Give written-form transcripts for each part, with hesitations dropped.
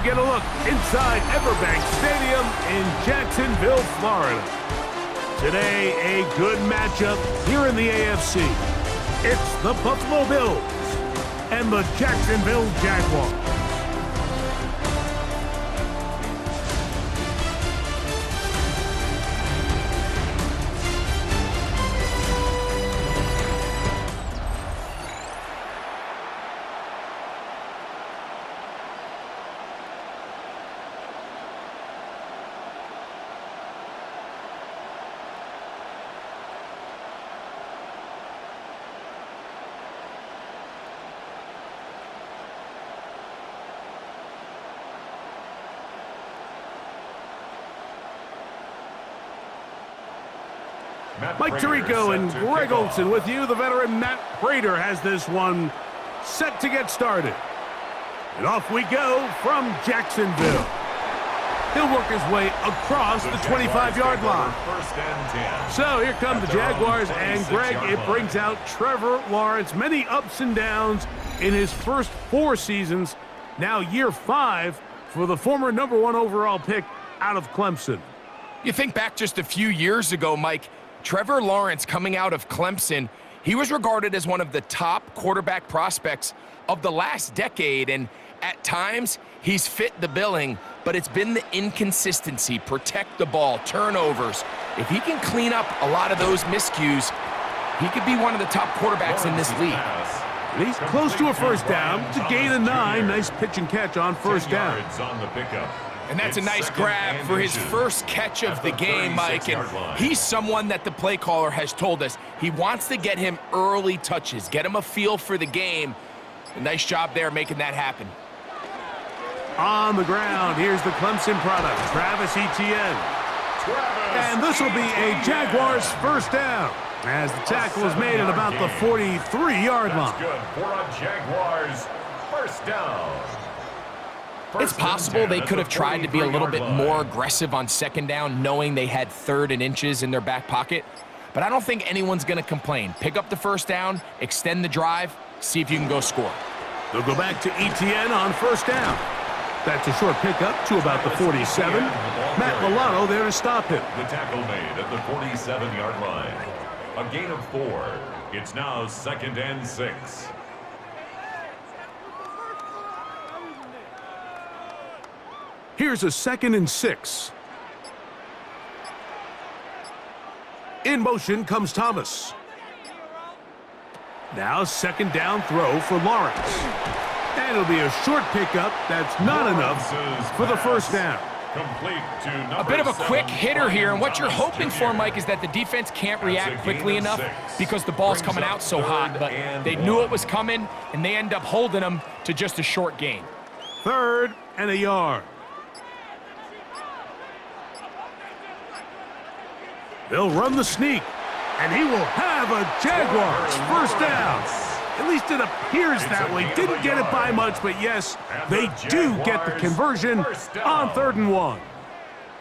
get a look inside Everbank Stadium in Jacksonville, Florida. Today, a good matchup here in the AFC. It's the Buffalo Bills and the Jacksonville Jaguars. Mike Tirico and Greg Olson with you. The veteran Matt Prater has this one set to get started. And off we go from Jacksonville. He'll work his way across the 25-yard line. So here come the Jaguars, and Greg, it brings out Trevor Lawrence. Many ups and downs in his first 4 seasons. Now year 5 for the former #1 overall pick out of Clemson. You think back just a few years ago, Mike, Trevor Lawrence coming out of Clemson, he was regarded as one of the top quarterback prospects of the last decade, and at times he's fit the billing, but it's been the inconsistency, protect the ball, turnovers. If he can clean up a lot of those miscues, he could be one of the top quarterbacks in this league. And he's close to a first down to gain a 9. Nice pitch and catch on first down. And that's a nice grab for his first catch of the game, Mike. And he's someone that the play caller has told us he wants to get him early touches, get him a feel for the game. A nice job there making that happen. On the ground, here's the Clemson product, Travis Etienne. And this will be a Jaguars first down as the tackle is made at about the 43-yard line. That's good for a Jaguars first down. It's possible they could have tried to be a little bit more aggressive on second down, knowing they had 3rd and inches in their back pocket. But I don't think anyone's going to complain. Pick up the first down, extend the drive, see if you can go score. They'll go back to Etienne on first down. That's a short pickup to about the 47. Matt Milano there to stop him. The tackle made at the 47-yard line. A gain of 4. It's now 2nd and 6. Here's a 2nd and 6. In motion comes Thomas. Now 2nd down throw for Lawrence. And it'll be a short pickup. That's not enough for the first down. A bit of a quick hitter here, and what you're hoping for, Mike, is that the defense can't react quickly enough because the ball's coming out so hot, but they knew it was coming, and they end up holding them to just a short gain. 3rd and a yard. They'll run the sneak, and he will have a Jaguars first down. At least it appears that way. Didn't get it by much, but yes, they do get the conversion on 3rd and 1.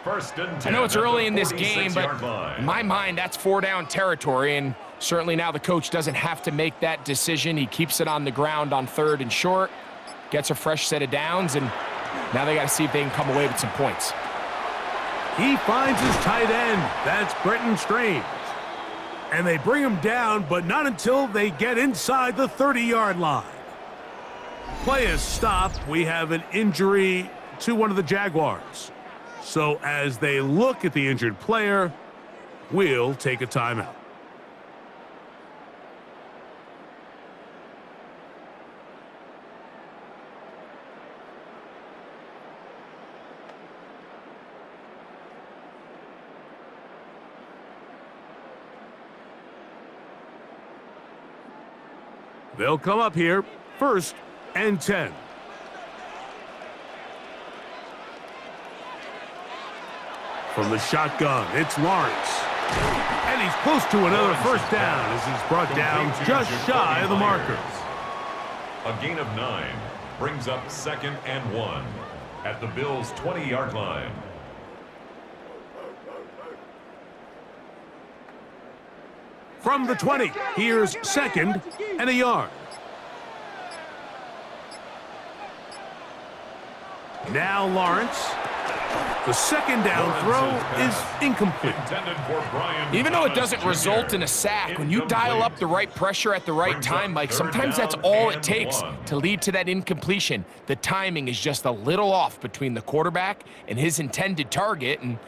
I know it's early in this game, but in my mind, that's 4-down territory, and certainly now the coach doesn't have to make that decision. He keeps it on the ground on 3rd and short, gets a fresh set of downs, and now they got to see if they can come away with some points. He finds his tight end. That's Brenton Strange. And they bring him down, but not until they get inside the 30-yard line. Play is stopped. We have an injury to one of the Jaguars. So as they look at the injured player, we'll take a timeout. They'll come up here, 1st and 10. From the shotgun, it's Lawrence. And he's close to another first down as he's brought down just shy of the marker. A gain of 9 brings up 2nd and 1 at the Bills' 20-yard line. From the 20, here's 2nd and a yard. Now Lawrence. The second down throw is incomplete. Even though it doesn't result in a sack, when you dial up the right pressure at the right time, Mike, sometimes that's all it takes to lead to that incompletion. The timing is just a little off between the quarterback and his intended target, and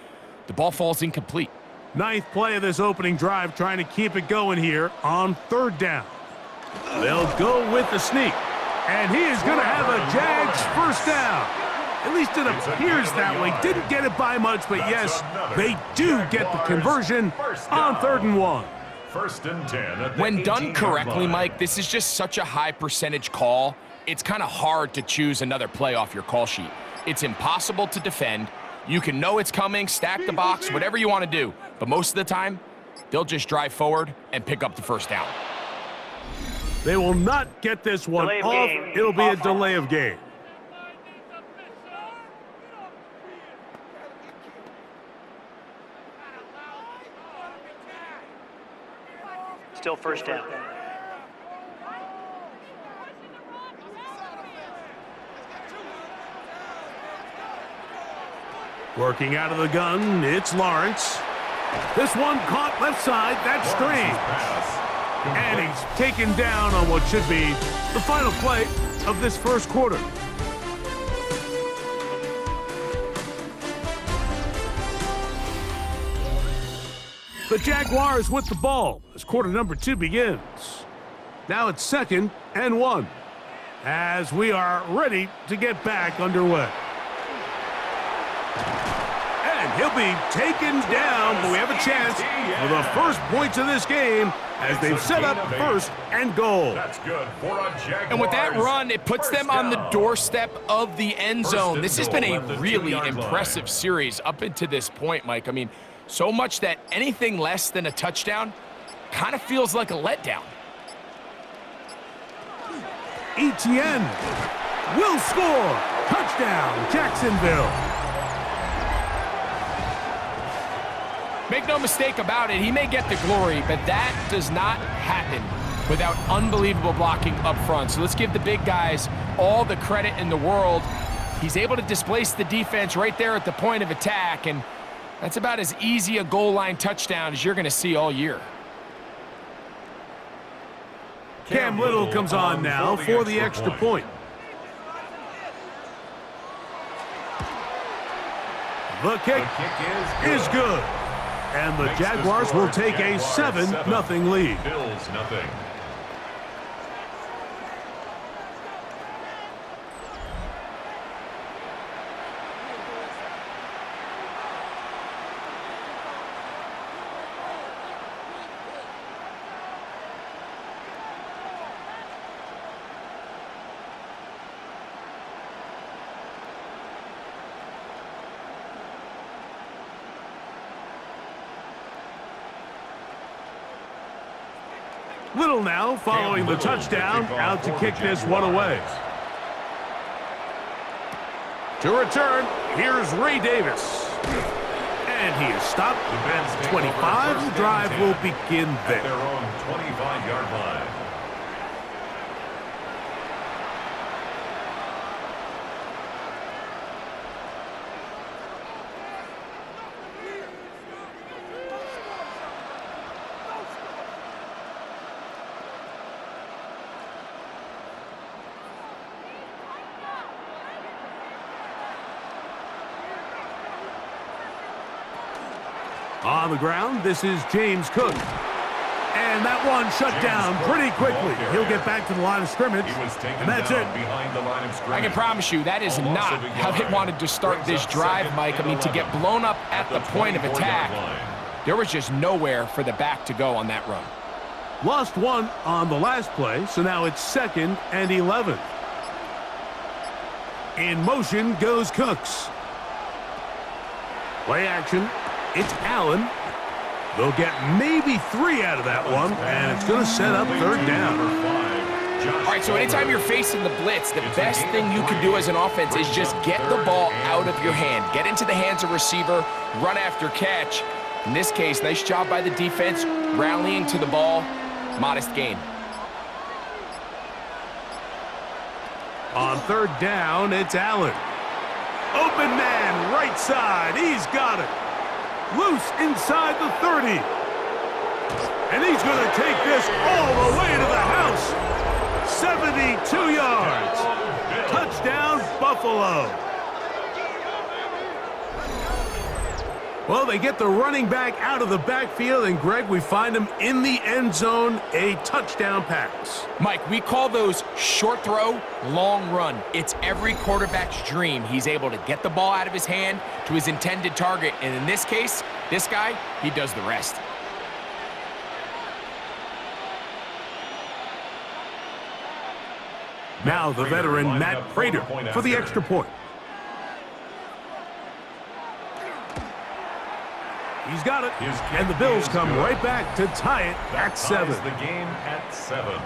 the ball falls incomplete. Ninth play of this opening drive, trying to keep it going here on third down. They'll go with the sneak, and he is going to have a Jags first down. At least it appears that way. Didn't get it by much, but yes, they do get the conversion on 3rd and 1. First and 10. When done correctly, Mike, this is just such a high percentage call. It's kind of hard to choose another play off your call sheet. It's impossible to defend. You can know it's coming, stack the box, whatever you want to do. But most of the time, they'll just drive forward and pick up the first down. They will not get this one off. It'll be a delay of game. Still first down. Working out of the gun, it's Lawrence. This one caught left side, that's Strange. And he's taken down on what should be the final play of this first quarter. The Jaguars with the ball as quarter number 2 begins. Now it's 2nd and 1 as we are ready to get back underway. And he'll be taken down, but we have a chance for the first points of this game as they've set up 1st and goal. That's good for a Jaguars. And with that run, it puts them on the doorstep of the end zone. This has been a really impressive series up until this point, Mike. I mean, so much that anything less than a touchdown kind of feels like a letdown. Etienne will score. Touchdown, Jacksonville. Make no mistake about it, he may get the glory, but that does not happen without unbelievable blocking up front. So let's give the big guys all the credit in the world. He's able to displace the defense right there at the point of attack, and that's about as easy a goal line touchdown as you're going to see all year. Cam Little comes on now for the extra point. The kick is good. And the Jaguars will take a 7-0 lead. Bills nothing. Little now following the touchdown, out to kick this one away. To return, here's Ray Davis. And he is stopped at 25. The drive will begin there. At their own 25-yard line. On the ground, this is James Cook. And that one shut down pretty quickly. He'll get back to the line of scrimmage, and that's it. I can promise you that is not how they wanted to start this drive, Mike. I mean, to get blown up at the point of attack, there was just nowhere for the back to go on that run. Lost one on the last play, so now it's 2nd and 11. In motion goes Cooks. Play action. It's Allen. They'll get maybe 3 out of that one, and it's going to set up 3rd down. All right, so anytime you're facing the blitz, the best thing you can do as an offense is just get the ball out of your hand. Get into the hands of receiver, run after catch. In this case, nice job by the defense, rallying to the ball. Modest gain. On 3rd down, it's Allen. Open man, right side. He's got it. Loose inside the 30. And he's going to take this all the way to the house. 72 yards. Touchdown, Buffalo. Well, they get the running back out of the backfield, and Greg, we find him in the end zone, a touchdown pass. Mike, we call those short throw, long run. It's every quarterback's dream. He's able to get the ball out of his hand to his intended target, and in this case, this guy, he does the rest. Now the veteran Matt Prater for the extra point. He's got it, and the Bills come right back to tie it at 7. The game at 7.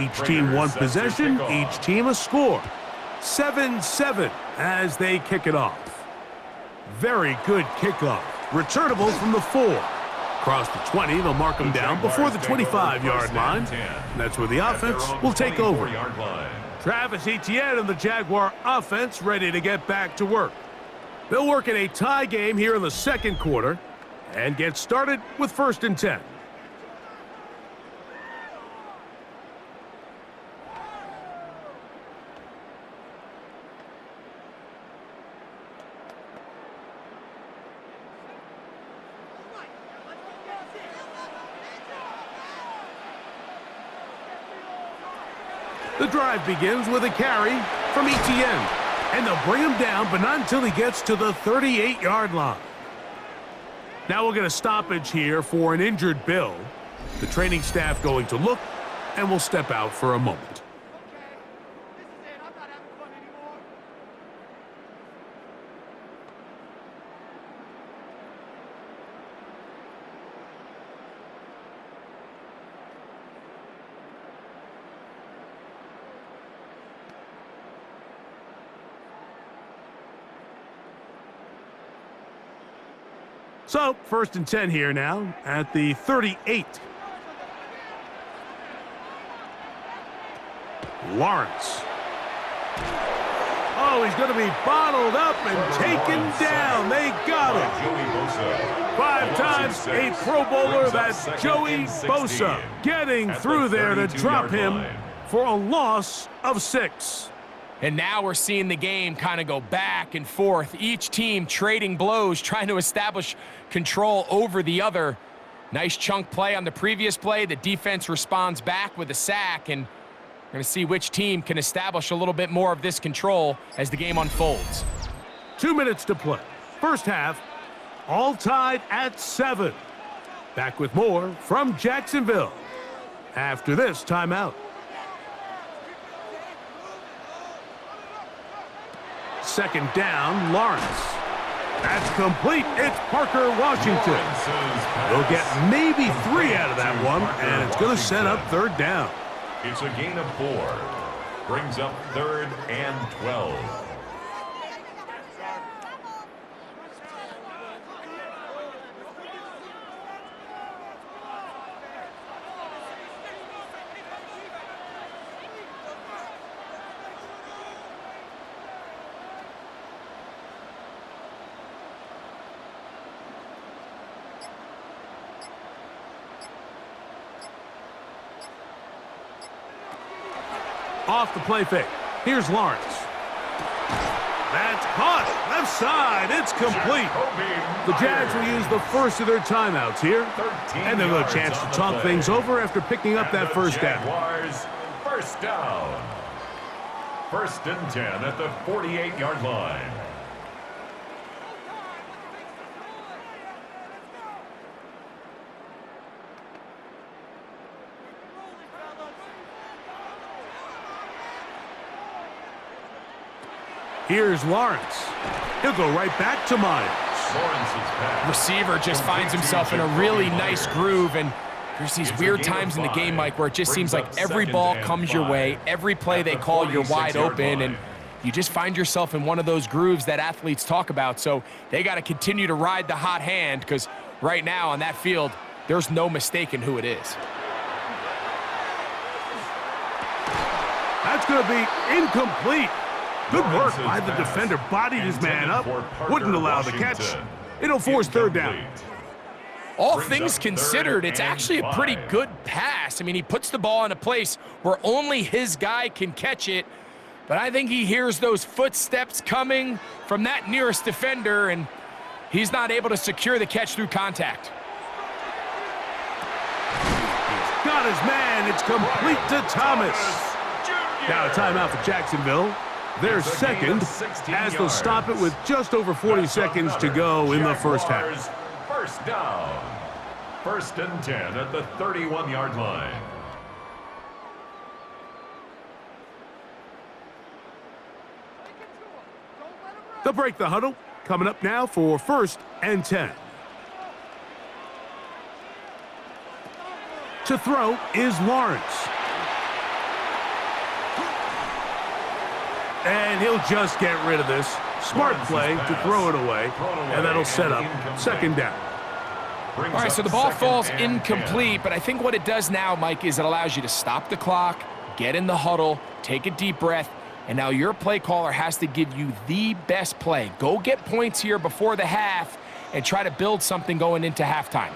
Each team one possession, each team a score. 7-7 as they kick it off. Very good kickoff. Returnable from the 4. Across the 20, they'll mark them down before the 25-yard line. And that's where the offense will take over. Travis Etienne and the Jaguar offense ready to get back to work. They'll work in a tie game here in the second quarter and get started with 1st and 10. The drive begins with a carry from Etienne, and they'll bring him down, but not until he gets to the 38-yard line. Now we'll get a stoppage here for an injured Bill. The training staff going to look, and will step out for a moment. So, 1st and 10 here now at the 38. Lawrence. Oh, he's going to be bottled up and taken down. They got him. 5 times a Pro Bowler, that's Joey Bosa, getting through there to drop him for a loss of 6. And now we're seeing the game kind of go back and forth. Each team trading blows, trying to establish control over the other. Nice chunk play on the previous play. The defense responds back with a sack, and we're going to see which team can establish a little bit more of this control as the game unfolds. 2 minutes to play. First half, all tied at 7. Back with more from Jacksonville after this timeout. Second down, Lawrence. That's complete. It's Parker Washington. They'll get maybe 3 out of that one, and it's going to set up 3rd down. It's a gain of 4. Brings up 3rd and 12. Off the play fake. Here's Lawrence. That's caught. Left side. It's complete. The Jags will use the first of their timeouts here. And they'll have a chance to talk things over after picking up that first down. Jaguars, first down. 1st and 10 at the 48-yard line. Here's Lawrence. He'll go right back to Myers. Receiver just finds himself in a really nice groove, and there's these weird times in the game, Mike, where it just seems like every ball comes your way, every play they call, you're wide open, and you just find yourself in one of those grooves that athletes talk about. So they got to continue to ride the hot hand, because right now on that field, there's no mistaking who it is. That's going to be incomplete. Good work by the defender. Bodied his man up. Wouldn't allow the catch. It'll force third down. All things considered, it's actually a pretty good pass. I mean, he puts the ball in a place where only his guy can catch it. But I think he hears those footsteps coming from that nearest defender, and he's not able to secure the catch through contact. He's got his man. It's complete to Thomas. Now a timeout for Jacksonville. Their second, as they'll stop it with just over 40 seconds to go in the first half. First down. 1st and 10 at the 31-yard line. They'll break the huddle. Coming up now for 1st and 10. To throw is Lawrence. And he'll just get rid of this. Smart play to throw it away, and that'll set up 2nd down. All right, so the ball falls incomplete, but I think what it does now, Mike, is it allows you to stop the clock, get in the huddle, take a deep breath, and now your play caller has to give you the best play. Go get points here before the half and try to build something going into halftime.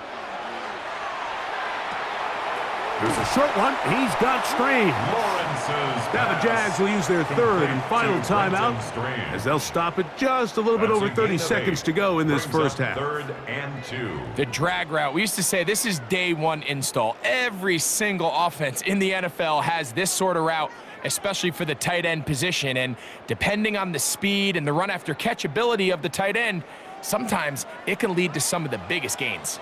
Here's a short one. He's got strain. Now the Jags will use their 3rd and final timeout as they'll stop it just a little bit over 30 seconds to go in this first half. 3rd and 2. The drag route. We used to say this is day one install. Every single offense in the NFL has this sort of route, especially for the tight end position. And depending on the speed and the run after catch ability of the tight end, sometimes it can lead to some of the biggest gains.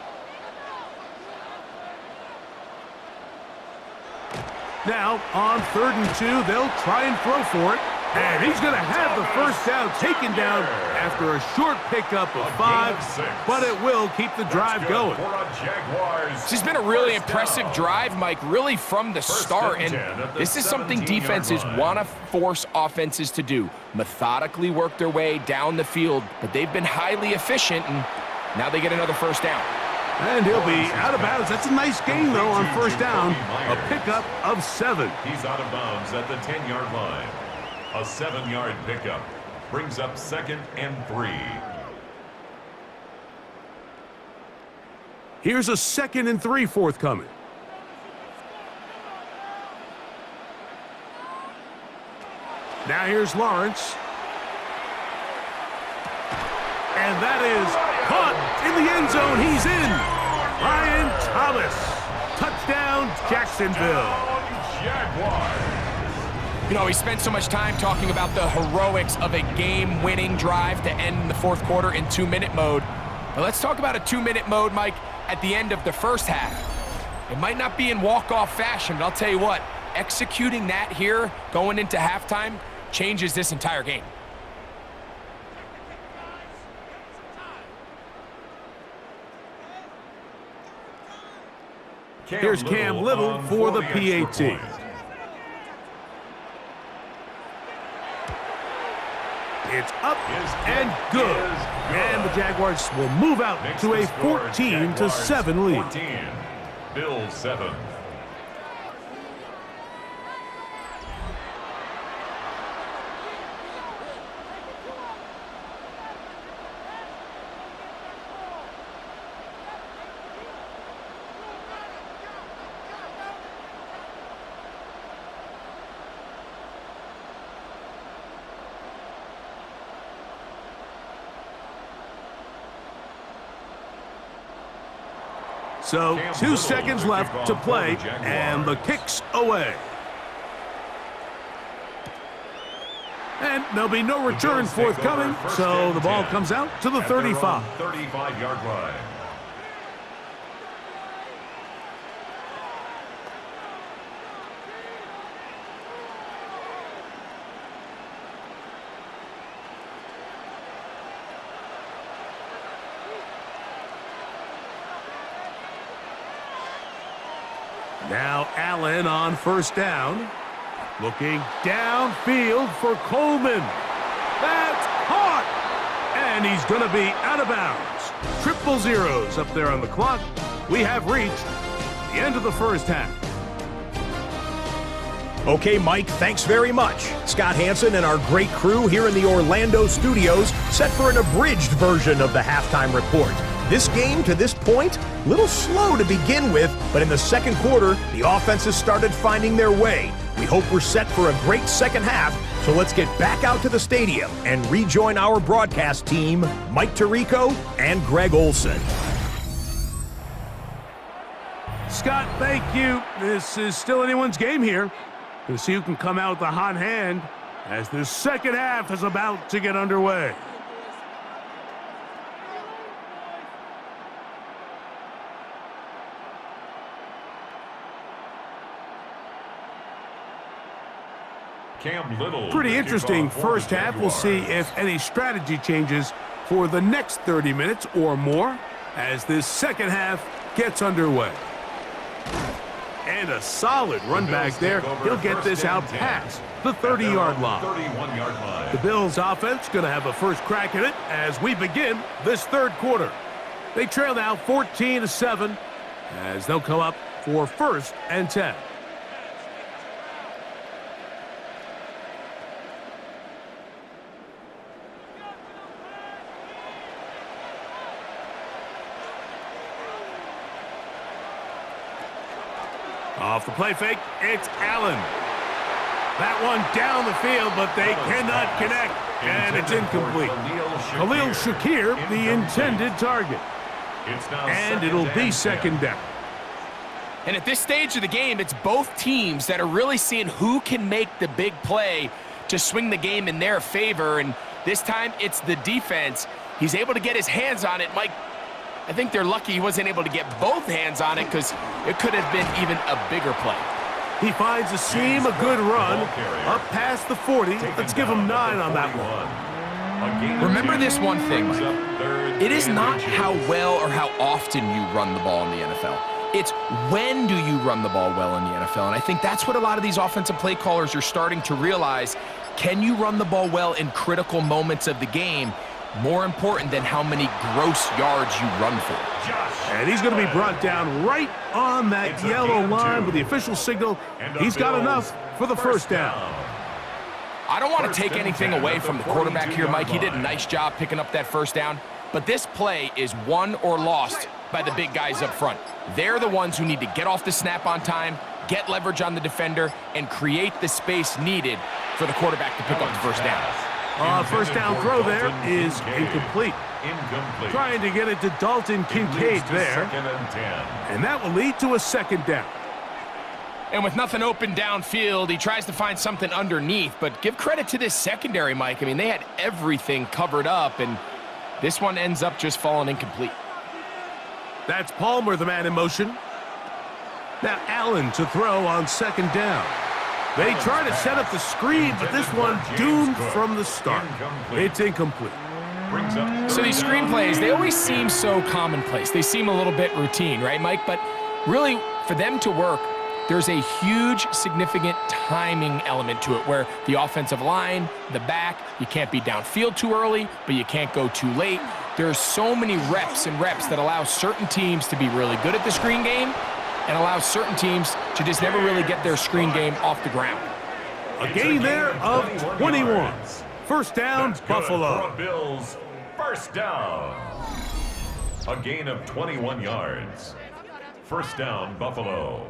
Now, on 3rd and 2, they'll try and throw for it. And he's going to have the first down taken down after a short pickup of 5, but it will keep the drive going. This has been a really impressive drive, Mike, really from the start. And this is something defenses want to force offenses to do. Methodically work their way down the field, but they've been highly efficient, and now they get another first down. And he'll be out of bounds. That's a nice gain, though, on first down. A pickup of 7. He's out of bounds at the 10-yard line. A 7-yard pickup brings up 2nd and 3. Here's a 2nd and 3 forthcoming. Now here's Lawrence. And that is caught in the end zone. He's in. Ryan Thomas. Touchdown, Jacksonville. Jaguars. You know, we spent so much time talking about the heroics of a game-winning drive to end in the 4th quarter in 2-minute mode. But let's talk about a 2-minute mode, Mike, at the end of the first half. It might not be in walk-off fashion, but I'll tell you what, executing that here going into halftime changes this entire game. Here's Cam Little for the PAT. It's up and good. And the Jaguars will move out to a 14-7 lead. 14, Bills 7. So 2 seconds left to play, and the kick's away. And there'll be no return forthcoming, so the ball comes out to the 35. 35-yard line. Now Allen on first down. Looking downfield for Coleman. That's caught! And he's going to be out of bounds. Triple zeros up there on the clock. We have reached the end of the first half. Okay, Mike, thanks very much. Scott Hansen and our great crew here in the Orlando studios set for an abridged version of the halftime report. This game, to this point, a little slow to begin with, but in the second quarter, the offenses started finding their way. We hope we're set for a great second half, so let's get back out to the stadium and rejoin our broadcast team, Mike Tirico and Greg Olson. Scott, thank you. This is still anyone's game here. We'll see who can come out with the hot hand as this second half is about to get underway. Cam Little. Pretty interesting first half. We'll see if any strategy changes for the next 30 minutes or more as this second half gets underway. And a solid run back there. He'll get this out past the 30-yard line. 31-yard line. The Bills offense going to have a first crack at it as we begin this third quarter. They trail now 14-7 as they'll come up for 1st and 10. Off the play fake, it's Allen. That one down the field, but they cannot connect, and it's incomplete. Khalil Shakir, the intended target. And it'll be second down. And at this stage of the game, it's both teams that are really seeing who can make the big play to swing the game in their favor, and this time it's the defense. He's able to get his hands on it. Mike, I think they're lucky he wasn't able to get both hands on it because it could have been even a bigger play. He finds a seam, a good run, up past the 40. Let's give him 9 on that one. Remember this one thing, Mike. It is not how well or how often you run the ball in the NFL. It's when do you run the ball well in the NFL. And I think that's what a lot of these offensive play callers are starting to realize. Can you run the ball well in critical moments of the game? More important than how many gross yards you run for. And he's going to be brought down right on that yellow line with the official signal. He's got enough for the first down. I don't want to take anything away from the quarterback here, Mike. He did a nice job picking up that first down. But this play is won or lost by the big guys up front. They're the ones who need to get off the snap on time, get leverage on the defender, and create the space needed for the quarterback to pick up the first down. First down throw there is incomplete. Trying to get it to Dalton Kincaid there. And that will lead to a second down. And with nothing open downfield, he tries to find something underneath. But give credit to this secondary, Mike. I mean, they had everything covered up, and this one ends up just falling incomplete. That's Palmer, the man in motion. Now Allen to throw on second down. They try to set up the screen, but this one doomed from the start. It's incomplete. So these screen plays, they always seem so commonplace. They seem a little bit routine, right, Mike? But really, for them to work, there's a huge, significant timing element to it where the offensive line, the back, you can't be downfield too early, but you can't go too late. There's so many reps that allow certain teams to be really good at the screen game and allows certain teams to just never really get their screen game off the ground. A gain there of 21. First down, Buffalo. Bills, first down. A gain of 21 yards. First down, Buffalo.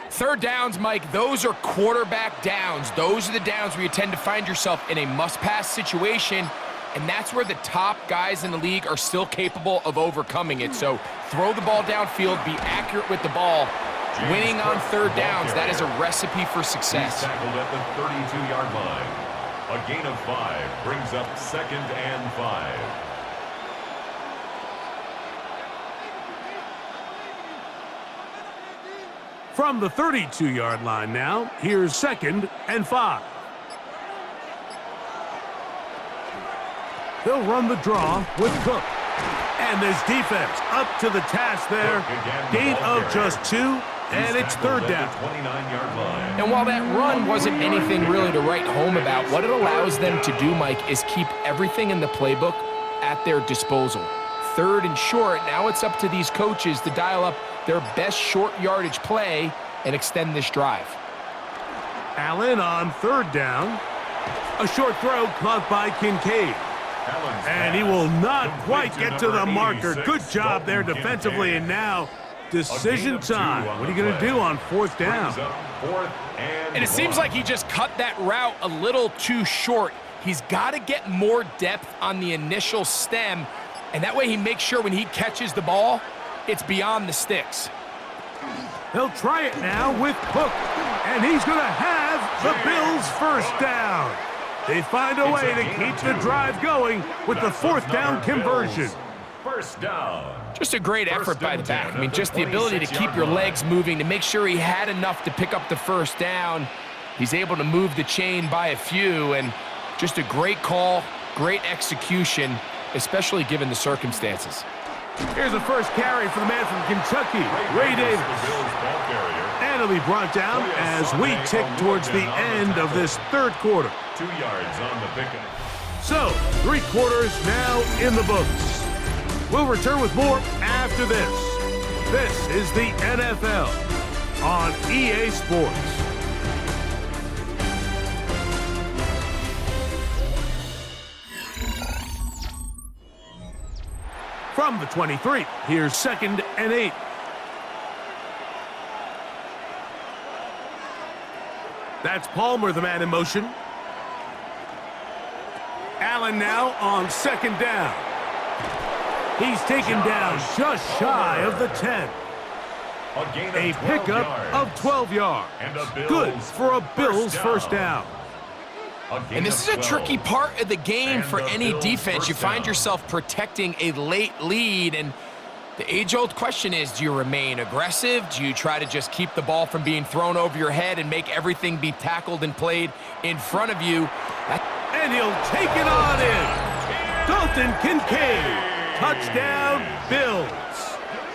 Third downs, Mike, those are quarterback downs. Those are the downs where you tend to find yourself in a must-pass situation, and that's where the top guys in the league are still capable of overcoming it. So throw the ball downfield, be accurate with the ball. Winning on third downs, that is a recipe for success. He's tackled at the 32-yard line. A gain of 5 brings up 2nd and 5. From the 32-yard line now, here's 2nd and 5. They'll run the draw with Cook. And this defense up to the task there. Gain of just 2, and it's third down. 29-yard line. And while that run wasn't anything really to write home about, what it allows them to do, Mike, is keep everything in the playbook at their disposal. Third and short, now it's up to these coaches to dial up their best short yardage play and extend this drive. Allen on third down. A short throw caught by Kincaid. And he will not quite get to the marker. Good job there defensively, and now decision time. What are you going to do on fourth down? And it seems like he just cut that route a little too short. He's got to get more depth on the initial stem, and that way he makes sure when he catches the ball, it's beyond the sticks. He'll try it now with Cook, and he's going to have the Bills' first down. They find a way to keep the drive going with the fourth down conversion. First down. Just a great effort by the back. I mean, just the ability to keep your legs moving, to make sure he had enough to pick up the first down. He's able to move the chain by a few, and just a great call, great execution, especially given the circumstances. Here's the first carry for the man from Kentucky, Ray Davis. And it'll be brought down as we tick towards the end of this third quarter. 2 yards on the pickup. So, 3 quarters now in the books. We'll return with more after this. This is the NFL on EA Sports. From the 23, here's 2nd and 8. That's Palmer, the man in motion. Allen now on 2nd down. He's taken down just shy of the 10. A pickup of 12 yards. Good for a Bills first down. And this is a tricky part of the game for any defense. You find yourself protecting a late lead, and the age-old question is, do you remain aggressive? Do you try to just keep the ball from being thrown over your head and make everything be tackled and played in front of you? And he'll take it on in. Dalton Kincaid. Touchdown, Bills.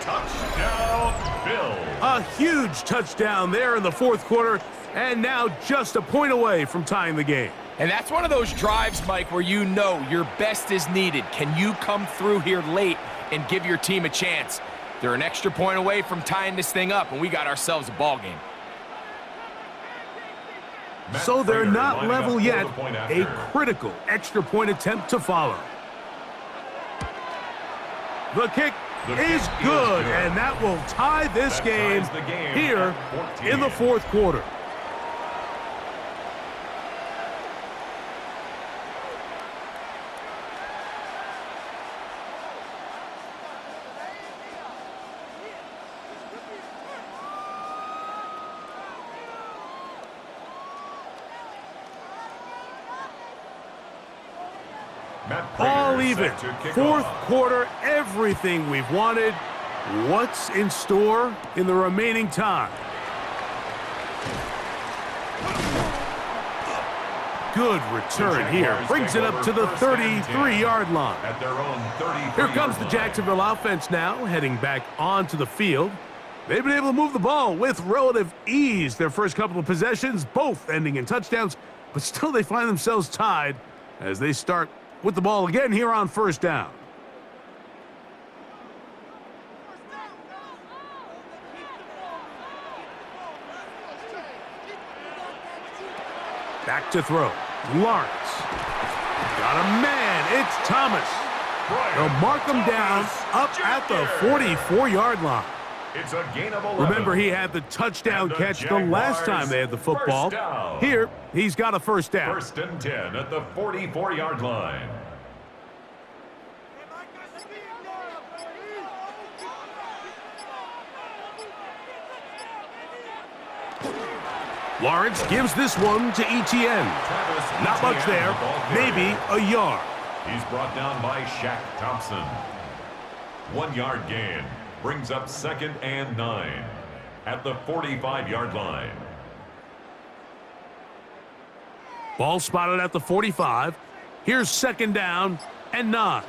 Touchdown, Bills. A huge touchdown there in the fourth quarter, and now just a point away from tying the game. And that's one of those drives, Mike, where you know your best is needed. Can you come through here late and give your team a chance? They're an extra point away from tying this thing up, and we got ourselves a ball game. So they're not level yet. A critical extra point attempt to follow. The kick is good, and that will tie this game here in the fourth quarter. All even. Fourth quarter, everything we've wanted. What's in store in the remaining time? Good return here. Brings it up to the 33-yard line. Here comes the Jacksonville offense now, heading back onto the field. They've been able to move the ball with relative ease. Their first couple of possessions, both ending in touchdowns, but still they find themselves tied as they start with the ball again here on first down. Back to throw. Lawrence. Got a man. It's Thomas. They'll mark him down up at the 44-yard line. It's a gain of 11. Remember, he had the touchdown catch the last time they had the football. Here, he's got a first down. 1st and 10 at the 44-yard line. Lawrence gives this one to Etienne. Not much there, maybe a yard. He's brought down by Shaq Thompson. 1 yard gain brings up 2nd and 9 at the 45-yard line. Ball spotted at the 45. Here's 2nd down and 9.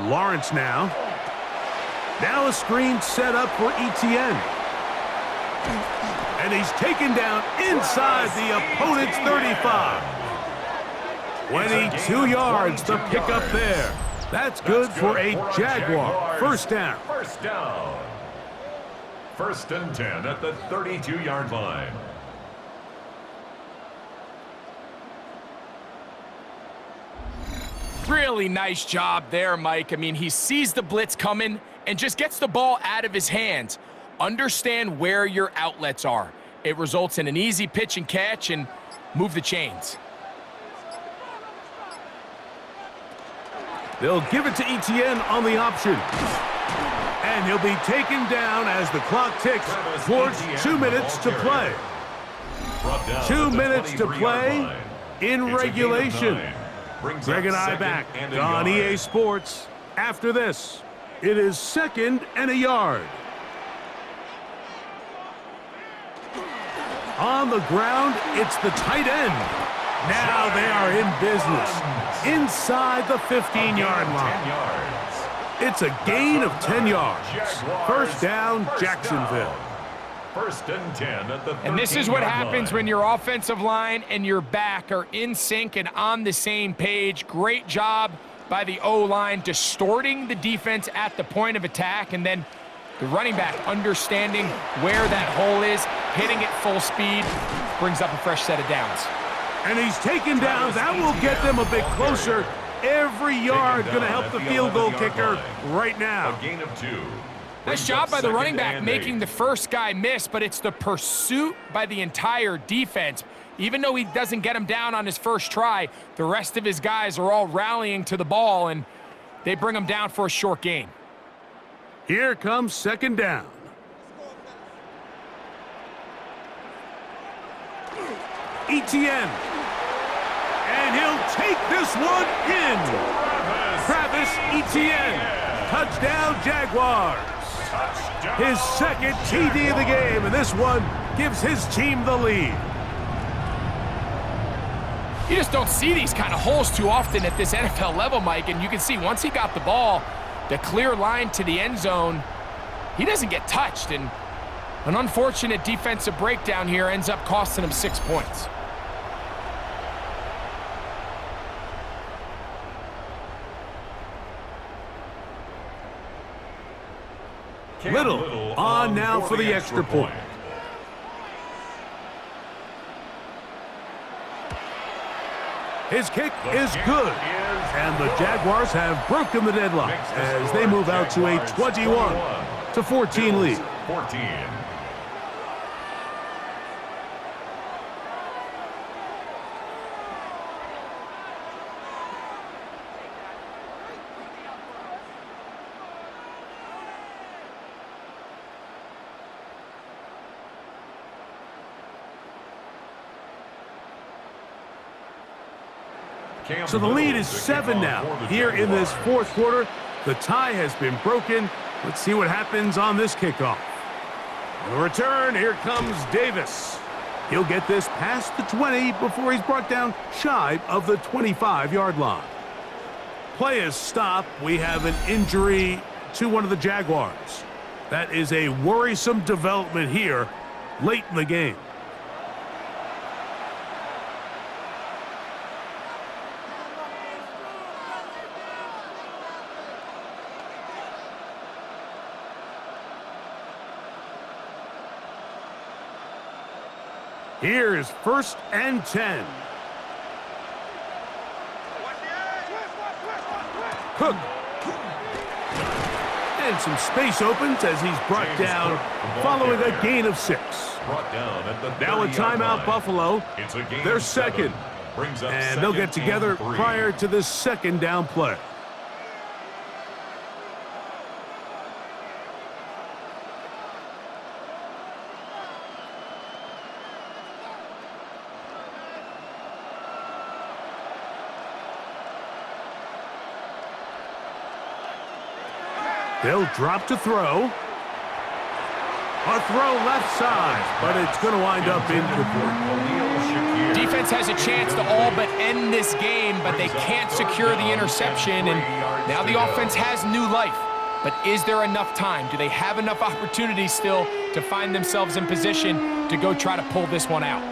Lawrence now. Now a screen set up for Etienne. And he's taken down inside the opponent's 35. 22 yards to pick up there. That's good for a Jaguar. First down. First down. 1st and 10 at the 32-yard line. Really nice job there, Mike. I mean, he sees the blitz coming and just gets the ball out of his hands. Understand where your outlets are. It results in an easy pitch and catch and move the chains. They'll give it to Etienne on the option. And he'll be taken down as the clock ticks towards 2 minutes to play. 2 minutes to play in regulation. Greg and I back on EA Sports. After this, it is 2nd and a yard. On the ground, it's the tight end. Now they are in business inside the 15-yard line. It's a gain of 10 yards. First down, Jacksonville. 1st and 10 at the 13-yard line. And this is what happens when your offensive line and your back are in sync and on the same page. Great job by the O-line distorting the defense at the point of attack, and then the running back understanding where that hole is, hitting it full speed, brings up a fresh set of downs. And he's taken down. That will get them a bit closer. Every yard going to help the field goal kicker right now. A gain of 2. Nice job by the running back making the first guy miss, but it's the pursuit by the entire defense. Even though he doesn't get him down on his first try, the rest of his guys are all rallying to the ball, and they bring him down for a short gain. Here comes 2nd down. Etienne. And he'll take this one in. Travis Etienne. Touchdown, Jaguars. His 2nd TD of the game, and this one gives his team the lead. You just don't see these kind of holes too often at this NFL level, Mike, and you can see once he got the ball, the clear line to the end zone, he doesn't get touched, and an unfortunate defensive breakdown here ends up costing him 6 points. Little on now for the extra point. His kick is good. And the Jaguars have broken the deadlock as they move out to a 21-14 lead. 14. So the lead is 7 now here in this 4th quarter. The tie has been broken. Let's see what happens on this kickoff. The return, here comes Davis. He'll get this past the 20 before he's brought down shy of the 25-yard line. Play is stopped. We have an injury to one of the Jaguars. That is a worrisome development here late in the game. Here's 1st and 10. Cook. And some space opens as he's brought down following a gain of 6. Now a timeout, Buffalo. They're 2nd. And they'll get together prior to this 2nd down play. They'll drop to throw. A throw left side, but it's going to wind up incomplete. Defense has a chance to all but end this game, but they can't secure the interception, and now the offense has new life. But is there enough time? Do they have enough opportunities still to find themselves in position to go try to pull this one out?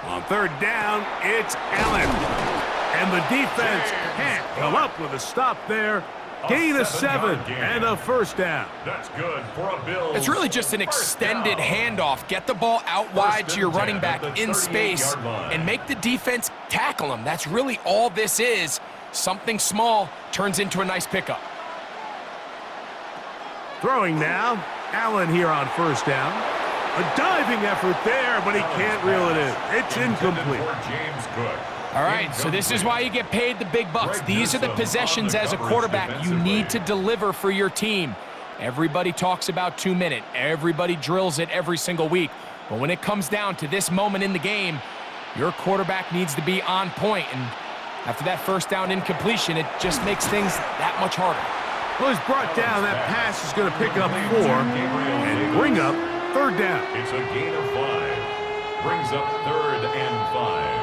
On third down, it's Allen. And the defense can't come up with a stop there. Gain of 7 and a first down. That's good for a Bills. It's really just an extended handoff. Get the ball out wide to your running back in space and make the defense tackle him. That's really all this is. Something small turns into a nice pickup. Throwing now, Allen here on first down. A diving effort there, but he can't reel it in. It's incomplete. James Cook. All right, so this is why you get paid the big bucks. These are the possessions as a quarterback you need to deliver for your team. Everybody talks about 2-minute. Everybody drills it every single week. But when it comes down to this moment in the game, your quarterback needs to be on point. And after that first down incompletion, it just makes things that much harder. Well, he's brought down. That pass is going to pick up 4 and bring up third down. It's a gain of 5. Brings up 3rd and 5.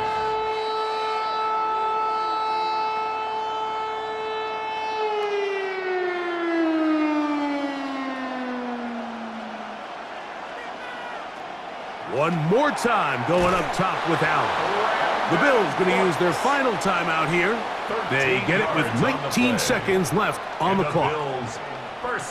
One more time going up top with Allen. The Bills going to use their final timeout here. They get it with 19 seconds left on the clock.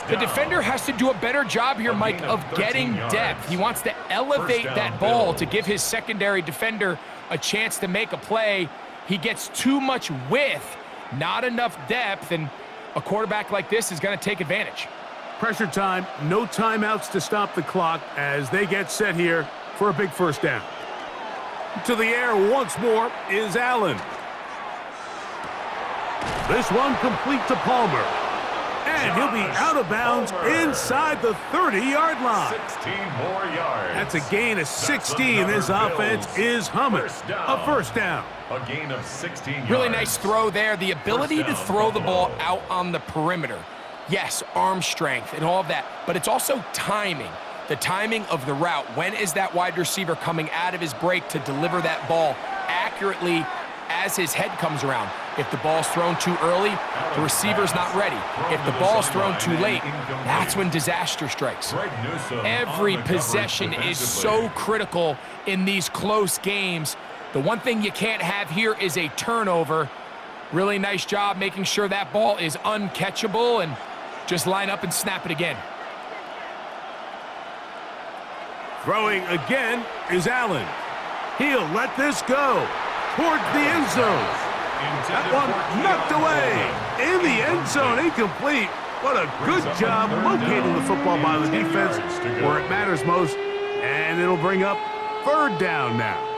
The defender has to do a better job here, Mike, of getting depth. He wants to elevate that ball to give his secondary defender a chance to make a play. He gets too much width, not enough depth, and a quarterback like this is going to take advantage. Pressure time, no timeouts to stop the clock as they get set here for a big first down. To the air once more is Allen. This one complete to Palmer. And he'll be out of bounds inside the 30-yard line. 16 more yards. That's a gain of 16. This offense is humming. A first down. A gain of 16 yards. Really nice throw there. The ability to throw the ball out on the perimeter. Yes, arm strength and all of that, but it's also timing. The timing of the route. When is that wide receiver coming out of his break to deliver that ball accurately as his head comes around? If the ball's thrown too early, the receiver's not ready. If the ball's thrown too late, that's when disaster strikes. Every possession is so critical in these close games. The one thing you can't have here is a turnover. Really nice job making sure that ball is uncatchable, and just line up and snap it again. Throwing again is Allen. He'll let this go towards the end zone. That one knocked away in the end zone, incomplete. What a good job locating the football by the defense where it matters most, and it'll bring up third down now.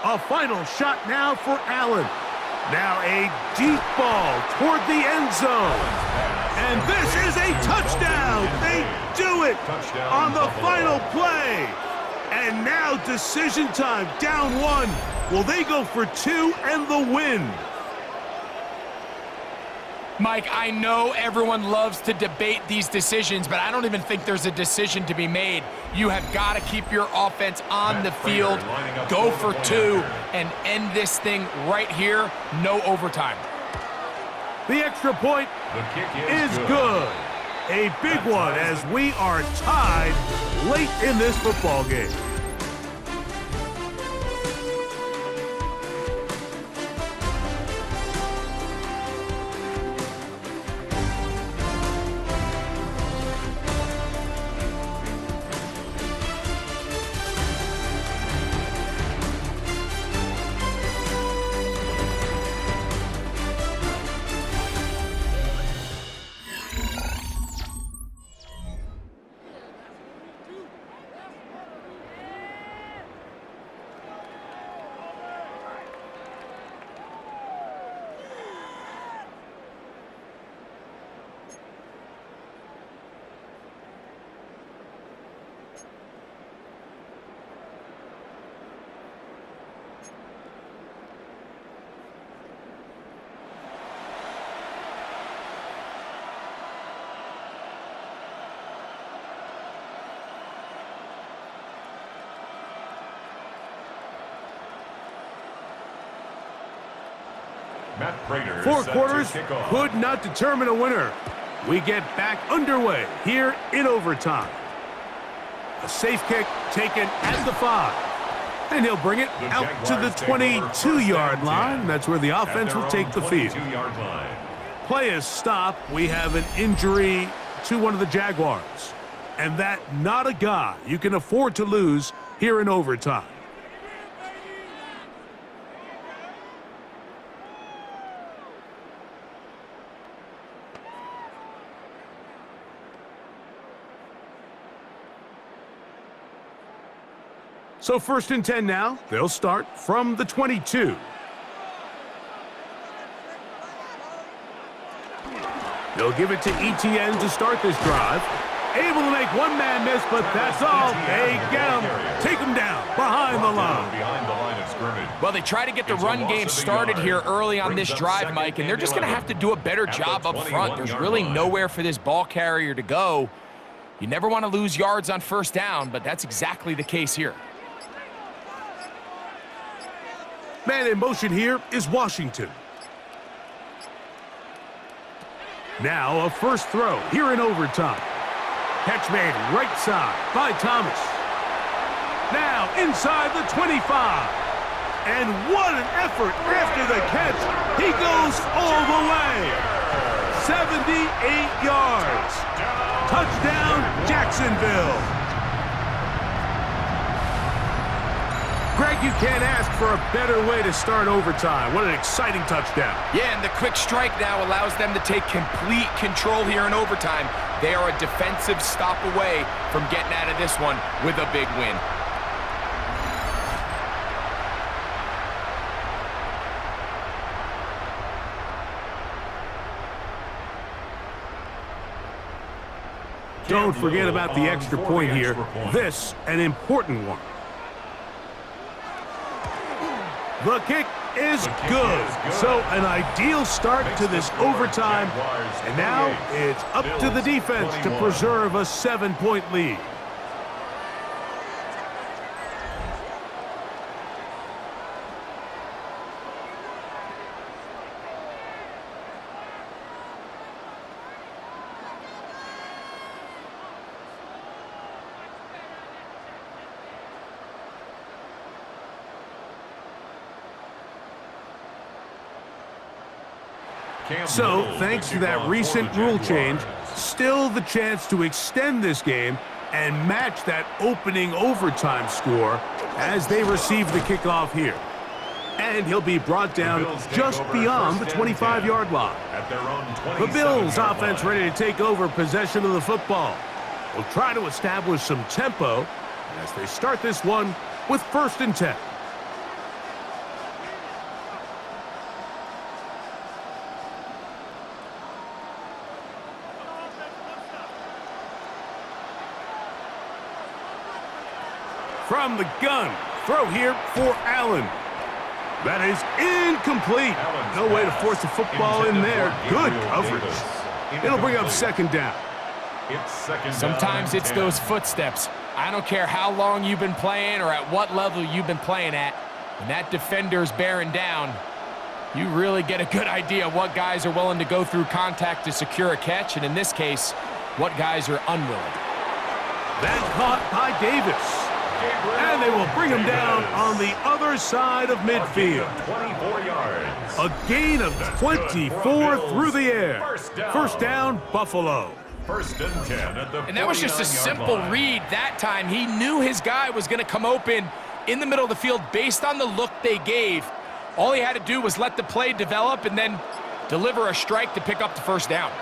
A final shot now for Allen. Now a deep ball toward the end zone. And this is a touchdown. They do it on the final play. And now decision time, down 1. Will they go for 2 and the win? Mike, I know everyone loves to debate these decisions, but I don't even think there's a decision to be made. You have got to keep your offense on the field, go for 2, and end this thing right here, no overtime. The extra point is good. A big one as we are tied late in this football game. Matt Prater 4 set to quarters kick off. could not determine a winner. We get back underway here in overtime. A safe kick taken at the 5. And he'll bring it The out to the Jaguars take over 22-yard first and line. 10 That's where the at offense their will take own the field. 22-yard line. Play is stopped. We have an injury to one of the Jaguars. And that not a guy you can afford to lose here in overtime. So 1st and 10 now. They'll start from the 22. They'll give it to ETN to start this drive. Able to make one man miss, but that's all. They get him. Take him down behind the line. Behind the line of scrimmage. Well, they try to get the run game started here early on this drive, Mike, and they're just going to have to do a better job up front. There's really nowhere for this ball carrier to go. You never want to lose yards on 1st down, but that's exactly the case here. Man in motion here is Washington. Now a first throw here in overtime. Catch made right side by Thomas. Now inside the 25. And what an effort after the catch. He goes all the way. 78 yards. Touchdown, Jacksonville. Greg, you can't ask for a better way to start overtime. What an exciting touchdown. Yeah, and the quick strike now allows them to take complete control here in overtime. They are a defensive stop away from getting out of this one with a big win. Don't forget about the extra point here. This, an important one. The kick is good. So an ideal start to this overtime. And now it's up to the defense to preserve a 7-point lead. So, thanks to that recent rule change, still the chance to extend this game and match that opening overtime score as they receive the kickoff here. And he'll be brought down just beyond the 25-yard line. The Bills offense ready to take over possession of the football. Will try to establish some tempo as they start this one with 1st and 10. From the gun, throw here for Allen. That is incomplete. No way to force the football in there. Good coverage. It'll bring up 2nd down. Sometimes it's those footsteps. I don't care how long you've been playing or at what level you've been playing at. When that defender's bearing down, you really get a good idea of what guys are willing to go through contact to secure a catch, and in this case, what guys are unwilling. That caught by Davis. And they will bring him down on the other side of midfield. 24 yards. A gain of 24 through the air. 1st down, Buffalo. 1st and 10 at the And that was just a simple read that time. He knew his guy was going to come open in the middle of the field based on the look they gave. All he had to do was let the play develop and then deliver a strike to pick up the 1st down.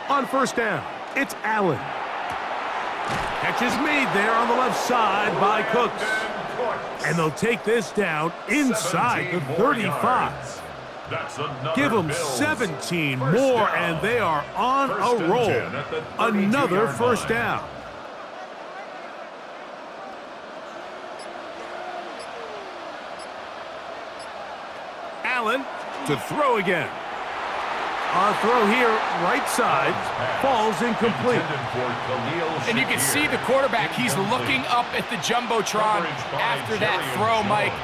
On 1st down, it's Allen. Catch is made there on the left side by Cooks. And they'll take this down inside the 35. Give them 17 more, and they are on a roll. Another 1st down. Allen to throw again. A throw here, right side, falls incomplete. And you can see the quarterback, he's looking up at the Jumbotron after that throw, Mike.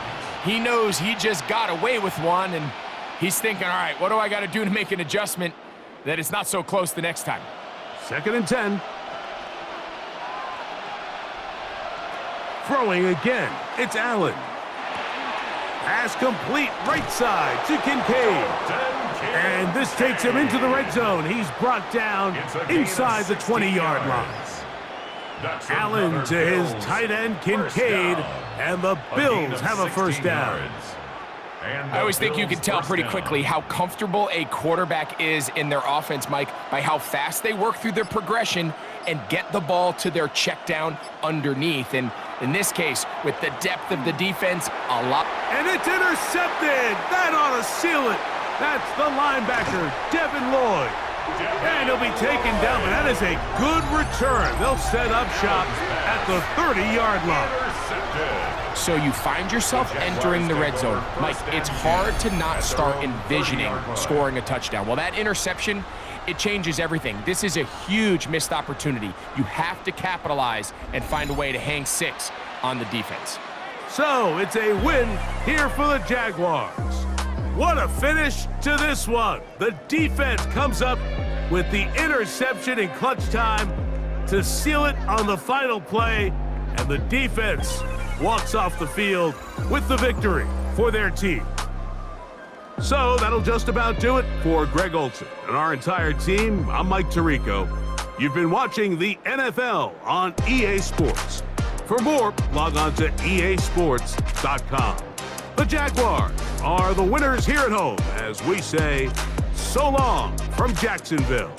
He knows he just got away with one, and he's thinking, all right, what do I got to do to make an adjustment that it's not so close the next time? 2nd and 10. Throwing again, it's Allen. Pass complete right side to Kincaid. And this takes him into the red zone. He's brought down inside the 20-yard line. Allen to his tight end, Kincaid, and the Bills have a first down. I always think you can tell pretty quickly how comfortable a quarterback is in their offense, Mike, by how fast they work through their progression and get the ball to their check down underneath. And in this case, with the depth of the defense, a lot. And it's intercepted. That ought to seal it. That's the linebacker, Devin Lloyd. And he'll be taken down, but that is a good return. They'll set up shop at the 30-yard line. So you find yourself entering the red zone. Mike, it's hard to not start envisioning scoring a touchdown. Well, that interception, it changes everything. This is a huge missed opportunity. You have to capitalize and find a way to hang 6 on the defense. So it's a win here for the Jaguars. What a finish to this one. The defense comes up with the interception in clutch time to seal it on the final play, and the defense walks off the field with the victory for their team. So that'll just about do it for Greg Olsen and our entire team. I'm Mike Tirico. You've been watching the NFL on EA Sports. For more, log on to easports.com. The Jaguars are the winners here at home as we say so long from Jacksonville.